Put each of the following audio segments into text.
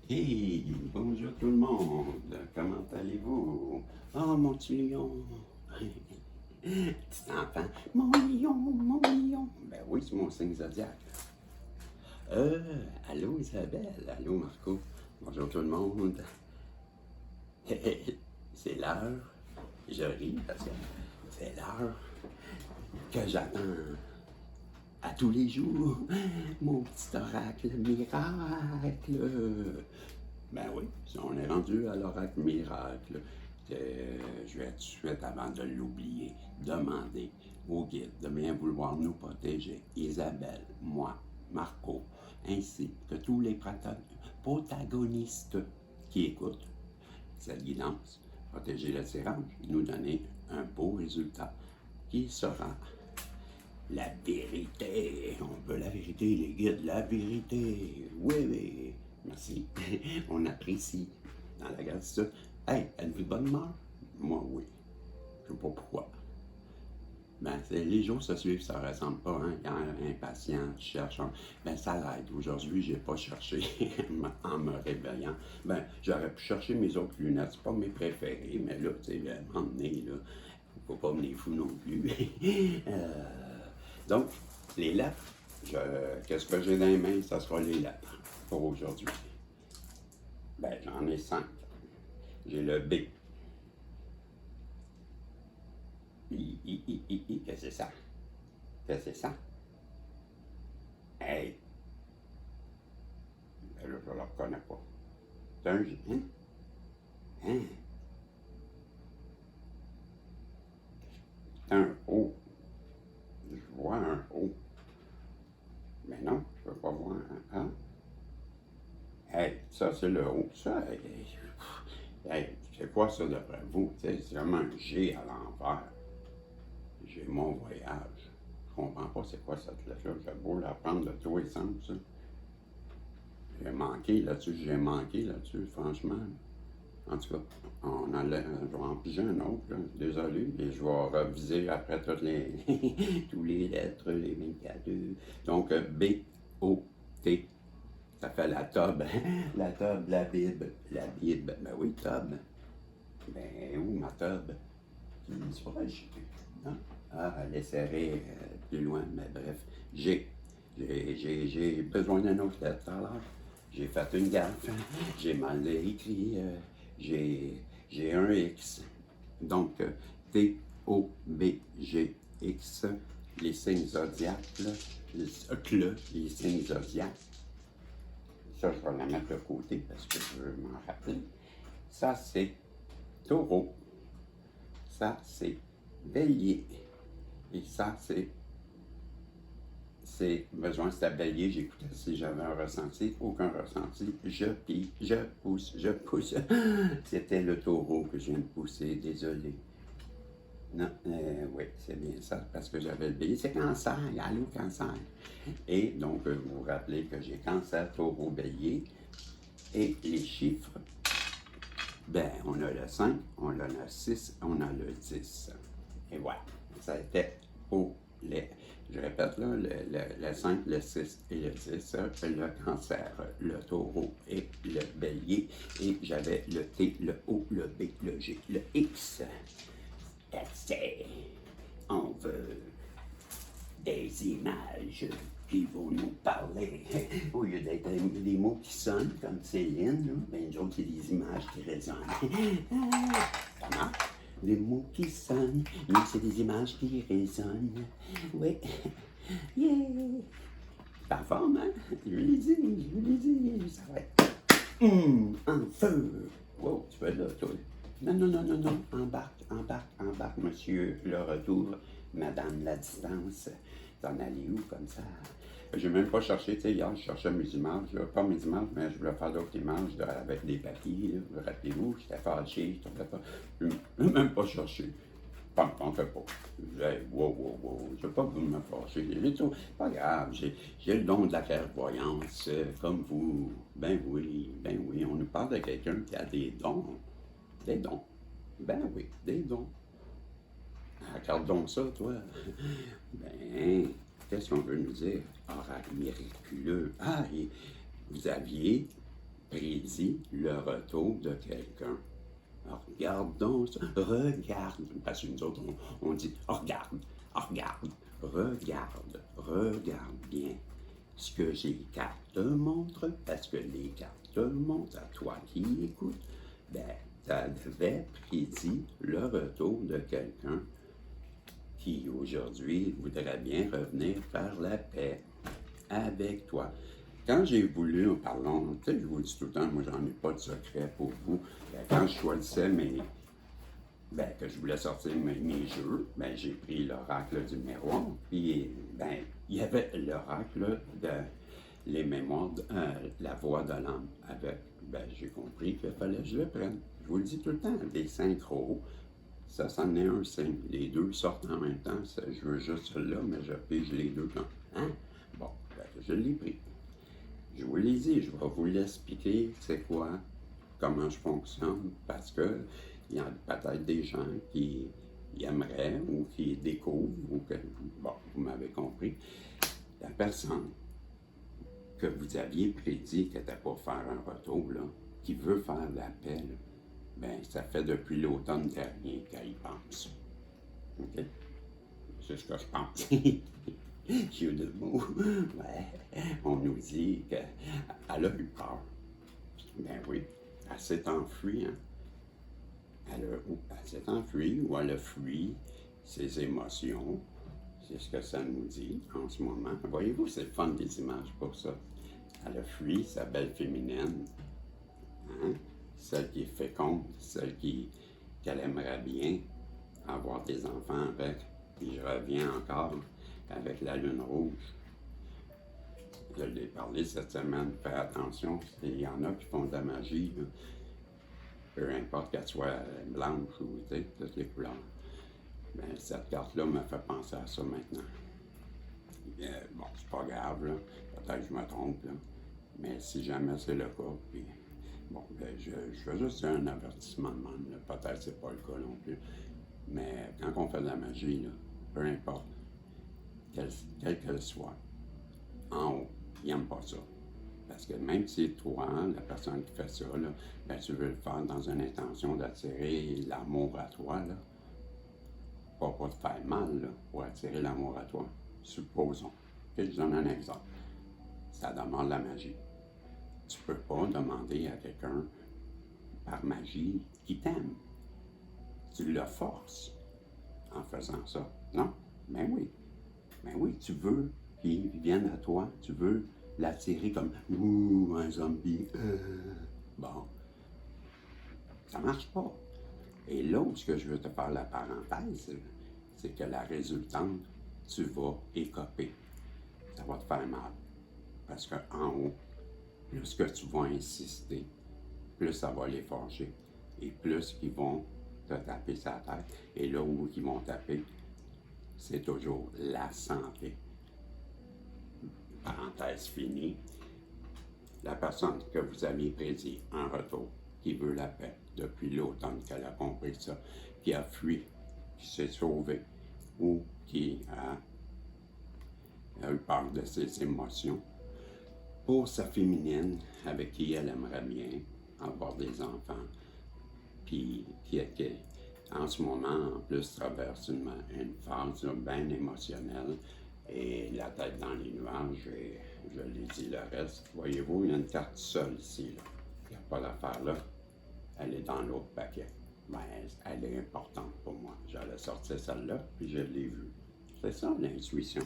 Hey, bonjour tout le monde. Comment allez-vous? Oh, mon petit lion. Petit enfant. Mon lion, mon lion. Ben oui, c'est mon signe zodiaque. Allô Isabelle, allô Marco. Bonjour tout le monde. C'est l'heure. Je ris parce que c'est l'heure que j'attends à tous les jours. Mon petit oracle miracle. Ben oui, si on est rendu à l'oracle miracle, je vais tout de suite, avant de l'oublier, demander au guide de bien vouloir nous protéger, Isabelle, moi, Marco, ainsi que tous les protagonistes qui écoutent cette guidance, protéger le tirage, nous donner un beau résultat qui sera la vérité. On veut la vérité, les guides, la vérité. Oui, oui. Merci. On apprécie dans la gratitude. Hey, êtes-vous de bonne humeur? Moi, oui. Je ne sais pas pourquoi. Ben, les jours se suivent, ça ne ressemble pas, hein? Hier, impatient, tu cherches. Ben, ça l'aide. Aujourd'hui, je n'ai pas cherché en me réveillant. Ben, j'aurais pu chercher mes autres lunettes. C'est pas mes préférées, mais là, tu sais, à un moment donné, là, faut pas venir fou non plus. Donc, les lettres, qu'est-ce que j'ai dans les mains? Ça sera les lettres pour aujourd'hui. Ben, j'en ai 5. J'ai le B. Qu'est-ce que c'est ça? Qu'est-ce que c'est ça? Hey! Ben là, je ne le reconnais pas. C'est un J. Hein? Hein? C'est un O. Je vois un O. Mais non, je ne peux pas voir un A. Hey, ça, c'est le O. Ça, hey, c'est quoi ça d'après vous? C'est vraiment un G à l'envers. J'ai mon voyage. Je comprends pas c'est quoi cette lettre-là. J'ai beau la prendre de tous les sens, ça. J'ai manqué là-dessus, franchement. En tout cas, je vais en piger un autre, là. Désolé, et je vais reviser après toutes les, tous les lettres, les 24. Donc, B-O-T. Ça fait la tobe. La tobe, la Bible. La Bible. Ben oui, tobe. Ben où ma tobe? Tu me dis pas, non? Ah, elle est serrée plus loin, mais bref. J'ai besoin d'un autre lettre alors. J'ai fait une gaffe. J'ai mal écrit. J'ai un X. Donc, T-O-B-G-X. Les signes zodiaques, là. Les signes zodiaques. Ça, je vais la mettre de côté parce que je veux m'en rappeler. Ça, c'est Taureau. Ça, c'est Bélier. Et ça, c'est besoin, c'était Bélier. J'écoutais si j'avais un ressenti. Aucun ressenti. Je pille, je pousse, je pousse. C'était le Taureau que je viens de pousser. Désolé. Non, oui, c'est bien ça, parce que j'avais le Bélier. C'est Cancer. Allô, Cancer. Et donc, vous vous rappelez que j'ai Cancer, Taureau, Bélier. Et les chiffres, ben, on a le 5, on a le 6, on a le 10. Et voilà, ça a été pour les, je répète là, le 5, le 6 et le 10, le Cancer, le Taureau et le Bélier. Et j'avais le T, le O, le B, le G, le X. C'est, on veut des images qui vont nous parler. Au lieu d'être des mots qui sonnent, comme Céline, là, ben, nous autres, c'est des images qui résonnent. Comment? Des mots qui sonnent, nous, c'est des images qui résonnent. Oui. Yeah. Pas forme, hein? Je l'ai dit, ça va être en feu. Wow, tu vas là, toi. Non, non, non, non, non. Embarque, monsieur, le retour, madame, la distance. T'en allais où comme ça? J'ai même pas cherché, tu sais, hier, je cherchais mes images, là. Pas mes images, mais je voulais faire d'autres images avec des papiers, là. Vous rappelez-vous, j'étais fâché, je trouvais pas. Je n'ai même pas cherché. Pas me fait pas. J'ai wow, je n'ai pas voulu me fâcher. Pas grave, j'ai le don de la clairvoyance, comme vous. Ben oui, on nous parle de quelqu'un qui a des dons. Des dons. Ben oui, des dons. Regarde donc ça, toi. Ben, qu'est-ce qu'on veut nous dire? Oracle miraculeux. Ah, et vous aviez prédit le retour de quelqu'un. Regardons ça, regarde, parce que nous autres, on dit regarde, regarde bien ce que les cartes te montrent, parce que les cartes te montrent à toi qui écoutes, ben, ça devait prédire le retour de quelqu'un qui aujourd'hui voudrait bien revenir faire la paix avec toi. Quand j'ai voulu, en parlant, tu sais, je vous dis tout le temps, moi j'en ai pas de secret pour vous. Ben, quand je choisissais que je voulais sortir mes jeux, ben, j'ai pris l'oracle du miroir, puis ben, il y avait l'oracle de les mémoires, la voix de l'âme. Avec, ben, j'ai compris qu'il fallait que je le prenne. Je vous le dis tout le temps, les synchros, ça c'en est un signe. Les deux sortent en même temps. Je veux juste celui-là, mais je pige les deux quand. Hein? Bon, ben, je l'ai pris. Je vous l'ai dit, je vais vous l'expliquer, c'est quoi, comment je fonctionne, parce que il y a peut-être des gens qui aimeraient ou qui découvrent, ou que, bon, vous m'avez compris, la personne que vous aviez prédit qu'elle n'était pas faire un retour, là, qui veut faire la paix, là, ben, ça fait depuis l'automne dernier qu'elle y pense. OK? C'est ce que je pense. Jeu de mots. Ouais. On nous dit qu'elle a eu peur. Ben oui, elle s'est enfuie, hein? Elle s'est enfuie ou elle a fui ses émotions. C'est ce que ça nous dit en ce moment. Voyez-vous, c'est fun des images pour ça. Elle a fui sa belle féminine, hein? Celle qui est féconde, celle qu'elle aimerait bien avoir des enfants avec. Puis je reviens encore avec la lune rouge. Je l'ai parlé cette semaine, fais attention, il y en a qui font de la magie, là. Peu importe qu'elle soit blanche ou toutes les couleurs. Ben, cette carte-là me fait penser à ça maintenant. Bon, c'est pas grave, là. Peut-être que je me trompe, là. Mais si jamais c'est le cas, puis bon, ben, je fais juste un avertissement de même, là. Peut-être que c'est pas le cas non plus. Mais quand on fait de la magie, là, peu importe, quelle qu'elle soit, en haut, ils n'aiment pas ça. Parce que même si toi, la personne qui fait ça, là, ben, tu veux le faire dans une intention d'attirer l'amour à toi, là. Pas de faire mal, là, pour attirer l'amour à toi. Supposons. Okay, je donne un exemple. Ça demande la magie. Tu peux pas demander à quelqu'un par magie qui t'aime. Tu le forces en faisant ça. Non? Ben oui, tu veux qu'il vienne à toi, tu veux l'attirer comme ouh, un zombie. Bon, ça marche pas. Et là où ce que je veux te faire la parenthèse, c'est que la résultante, tu vas écoper. Ça va te faire mal. Parce qu'en haut, plus que tu vas insister, plus ça va les fâcher. Et plus ils vont te taper sa tête. Et là où ils vont taper, c'est toujours la santé. Parenthèse finie. La personne que vous aviez prédit en retour, qui veut la paix depuis l'automne qu'elle a compris ça, qui a fui, qui s'est sauvé, ou qui a eu peur de ses émotions, pour sa féminine, avec qui elle aimerait bien avoir des enfants, puis qui en ce moment, en plus, traverse une phase bien émotionnelle, et la tête dans les nuages, et je l'ai dit le reste. Voyez-vous, il y a une carte seule ici, là. Il n'y a pas d'affaire là. Elle est dans l'autre paquet. Ben, elle est importante pour moi. J'allais sortir celle-là, puis je l'ai vue. C'est ça, l'intuition.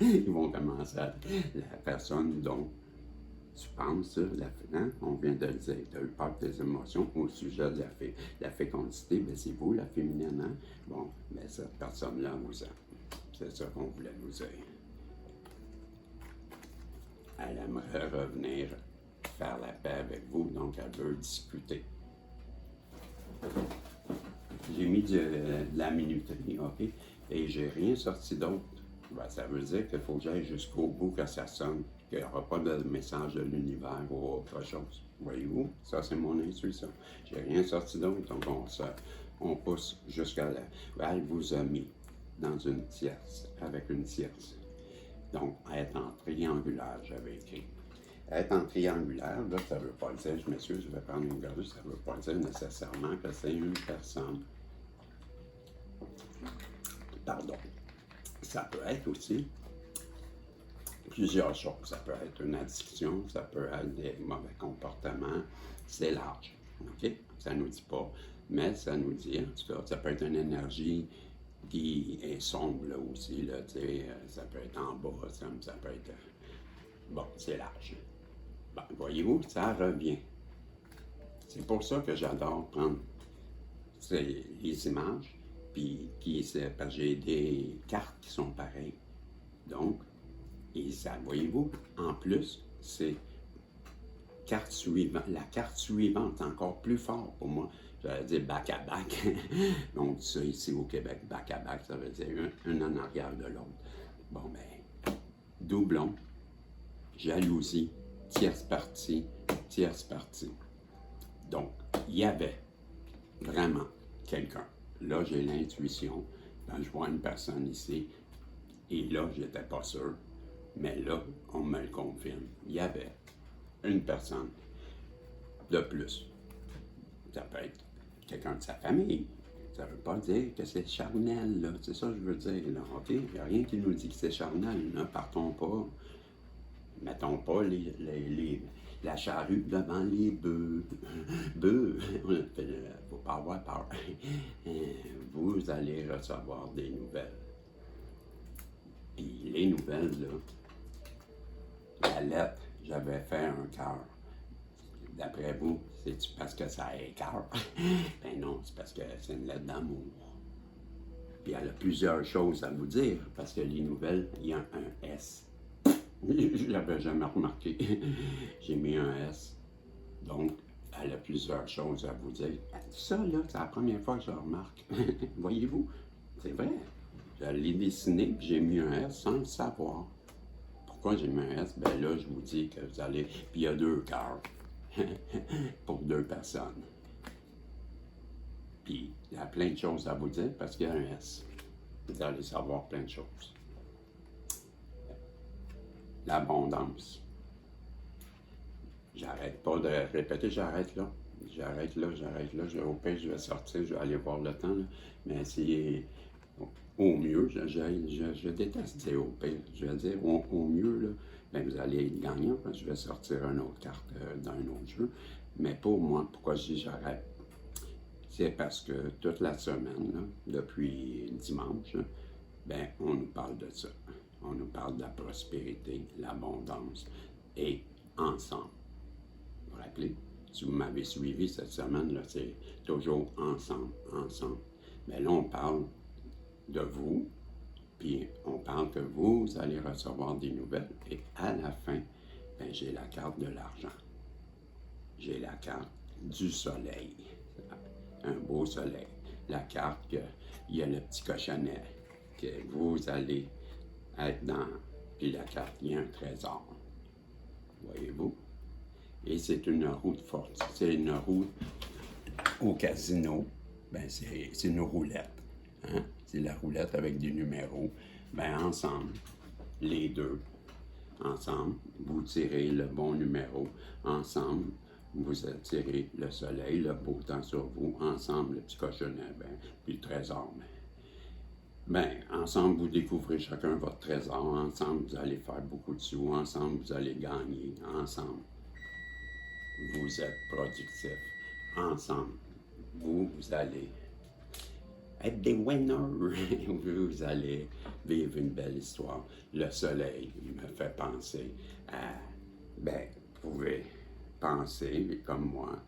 Ils vont commencer à... La personne dont tu penses, hein? On vient de le dire, tu as eu peur de tes émotions au sujet de la fécondité, ben c'est vous, la féminine, hein? Bon, ben cette personne-là vous aime. C'est ça qu'on voulait vous dire. Elle aimerait revenir faire la paix avec vous, donc elle veut discuter. J'ai mis de la minuterie, OK? Et j'ai rien sorti d'autre. Ben, ça veut dire qu'il faut que j'aille jusqu'au bout que ça sonne, qu'il n'y aura pas de message de l'univers ou autre chose. Voyez-vous? Ça, c'est mon intuition. J'ai rien sorti d'autre, donc on pousse jusqu'à là. Elle vous a mis dans une tierce, avec une tierce. Donc, être en triangulaire, j'avais écrit. Être en triangulaire, là, ça ne veut pas dire, je m'excuse, je vais prendre une gorgée, ça ne veut pas dire nécessairement que c'est une personne. Pardon. Ça peut être aussi plusieurs choses. Ça peut être une addiction, ça peut être des mauvais comportements. C'est large. OK? Ça ne nous dit pas, mais ça nous dit, en tout cas, ça peut être une énergie qui est sombre là aussi. Là, ça peut être en bas, ça peut être. Bon, c'est large. Bon, voyez-vous, ça revient. C'est pour ça que j'adore prendre les images, puis parce que j'ai des cartes qui sont pareilles. Donc, et ça, voyez-vous, en plus, c'est carte suivante. La carte suivante, encore plus fort pour moi. J'allais dire back à back. Donc, ça ici au Québec, back à back, ça veut dire un en arrière de l'autre. Bon, ben, doublon, jalousie, tierce partie, tierce partie. Donc, il y avait vraiment quelqu'un. Là, j'ai l'intuition. Quand je vois une personne ici, et là, je n'étais pas sûr. Mais là, on me le confirme. Il y avait une personne de plus. Ça peut être quelqu'un de sa famille. Ça ne veut pas dire que c'est charnel, là. C'est ça que je veux dire, là. OK? Il n'y a rien qui nous dit que c'est charnel. Ne partons pas. Mettons pas la charrue devant les bœufs. Bœufs, il ne faut pas avoir peur. Vous allez recevoir des nouvelles. Puis les nouvelles, là, la lettre, j'avais fait un cœur. D'après vous, c'est parce que ça écœure? Ben non, c'est parce que c'est une lettre d'amour. Puis elle a plusieurs choses à vous dire, parce que les nouvelles, il y a un S. Je l'avais jamais remarqué. J'ai mis un S. Donc, elle a plusieurs choses à vous dire. Ça, là, c'est la première fois que je le remarque. Voyez-vous? C'est vrai. Je l'ai dessiné, puis j'ai mis un S sans le savoir. Pourquoi j'ai mis un S? Ben là, je vous dis que vous allez... Puis il y a 2 cœurs pour 2 personnes. Puis il y a plein de choses à vous dire parce qu'il y a un S. Vous allez savoir plein de choses. L'abondance. J'arrête pas de répéter, j'arrête là. J'arrête là. Au pire, je vais sortir, je vais aller voir le temps. Là. Mais c'est... Au mieux, je déteste dire au pire, je vais dire au mieux, là, ben vous allez être gagnant, parce que je vais sortir une autre carte d'un autre jeu. Mais pour moi, pourquoi je dis j'arrête? C'est parce que toute la semaine, là, depuis dimanche, ben on nous parle de ça. On nous parle de la prospérité, l'abondance, et ensemble. Vous vous rappelez? Si vous m'avez suivi cette semaine, là, c'est toujours ensemble. Mais là, on parle de vous, puis on parle que vous allez recevoir des nouvelles, et à la fin, ben, j'ai la carte de l'argent. J'ai la carte du soleil. Un beau soleil. La carte que il y a le petit cochonnet, que vous allez être dans, puis la carte, il y a un trésor. Voyez-vous? Et c'est une roue de force. C'est une roue au casino, ben c'est une roulette. Hein? C'est la roulette avec des numéros. Ben ensemble, les deux, ensemble, vous tirez le bon numéro. Ensemble, vous tirez le soleil, le beau temps sur vous. Ensemble, le petit cochonnet, ben, puis le trésor. Ben, ensemble, vous découvrez chacun votre trésor. Ensemble, vous allez faire beaucoup de sous. Ensemble, vous allez gagner. Ensemble, vous êtes productif. Ensemble, vous allez être des winners. Vous allez vivre une belle histoire. Le soleil me fait penser à, ben, vous pouvez penser, comme moi,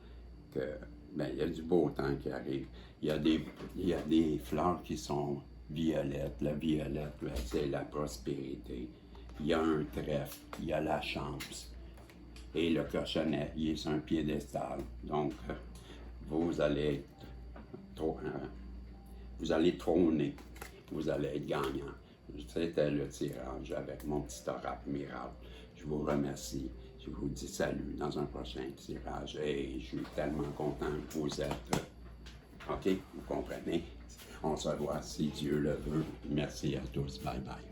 que, ben, il y a du beau temps qui arrive. Il y a des fleurs qui sont violettes. La violette, ben, c'est la prospérité. Il y a un trèfle, il y a la chance. Et le cochonnet, il est sur un piédestal. Donc, vous allez être vous allez trôner, vous allez être gagnant. C'était le tirage avec mon petit oracle miracle. Je vous remercie. Je vous dis salut dans un prochain tirage. Et je suis tellement content que vous êtes. OK, vous comprenez? On se voit si Dieu le veut. Merci à tous. Bye bye.